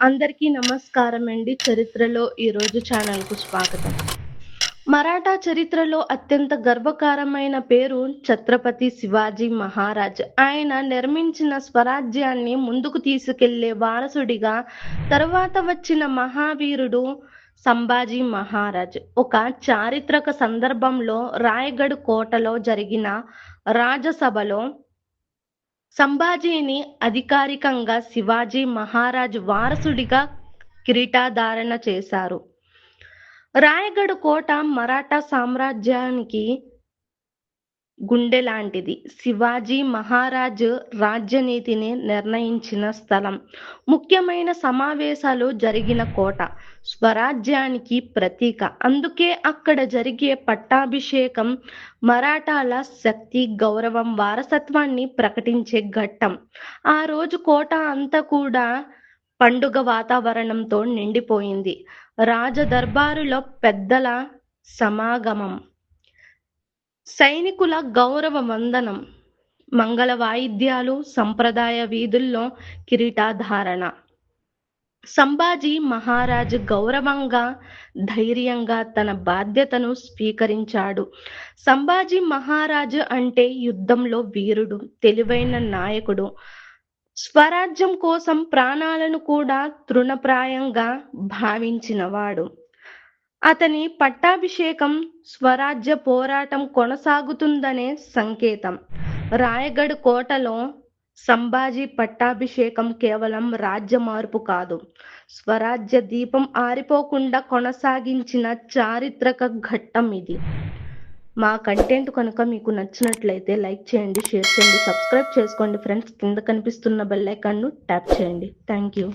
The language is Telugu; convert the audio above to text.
అందరికీ నమస్కారం అండి. చరిత్రలో ఈరోజు ఛానల్‌కు స్వాగతం. మరాఠా చరిత్రలో అత్యంత గర్వకారమైన పేరు ఛత్రపతి శివాజీ మహారాజ్. ఆయన నిర్మించిన స్వరాజ్యాన్ని ముందుకు తీసుకెళ్లే వారసుడిగా తరువాత వచ్చిన మహావీరుడు సంభాజీ మహారాజ్. ఒక చారిత్రక సందర్భంలో రాయగఢ్ కోటలో జరిగిన రాజసభలో సంభాజీని అధికారికంగా శివాజీ మహారాజ్ వారసుడిగా కిరీటధారణ చేశారు. రాయగఢ్ కోట మరాఠా సామ్రాజ్యానికి గుండె లాంటిది. శివాజీ మహారాజ్ రాజ్యనీతిని నిర్ణయించిన స్థలం, ముఖ్యమైన సమావేశాలు జరిగిన కోట, స్వరాజ్యానికి ప్రతీక. అందుకే అక్కడ జరిగే పట్టాభిషేకం మరాఠాల శక్తి, గౌరవం, వారసత్వాన్ని ప్రకటించే ఘట్టం. ఆ రోజు కోట అంతా కూడా పండుగ వాతావరణంతో నిండిపోయింది. రాజదర్బారులో పెద్దల సమాగమం, సైనికుల గౌరవ వందనం, మంగళ వాయిద్యాలు, సంప్రదాయ వీధుల్లో కిరీటధారణ. సంభాజీ మహారాజ్ గౌరవంగా, ధైర్యంగా తన బాధ్యతను స్వీకరించాడు. సంభాజీ మహారాజ్ అంటే యుద్ధంలో వీరుడు, తెలివైన నాయకుడు, స్వరాజ్యం కోసం ప్రాణాలను కూడా తృణప్రాయంగా భావించినవాడు. అతని పట్టాభిషేకం స్వరాజ్య పోరాటం కొనసాగుతుందనే సంకేతం. రాయగఢ్ కోటలో సంభాజీ పట్టాభిషేకం కేవలం రాజ్య మార్పు కాదు, స్వరాజ్య దీపం ఆరిపోకుండా కొనసాగించిన చారిత్రక ఘట్టం ఇది. మా కంటెంట్ కనుక మీకు నచ్చినట్లయితే లైక్ చేయండి, షేర్ చేయండి, సబ్స్క్రైబ్ చేసుకోండి ఫ్రెండ్స్. కింద కనిపిస్తున్న బెల్ ఐకాన్ను ట్యాప్ చేయండి. Thank you.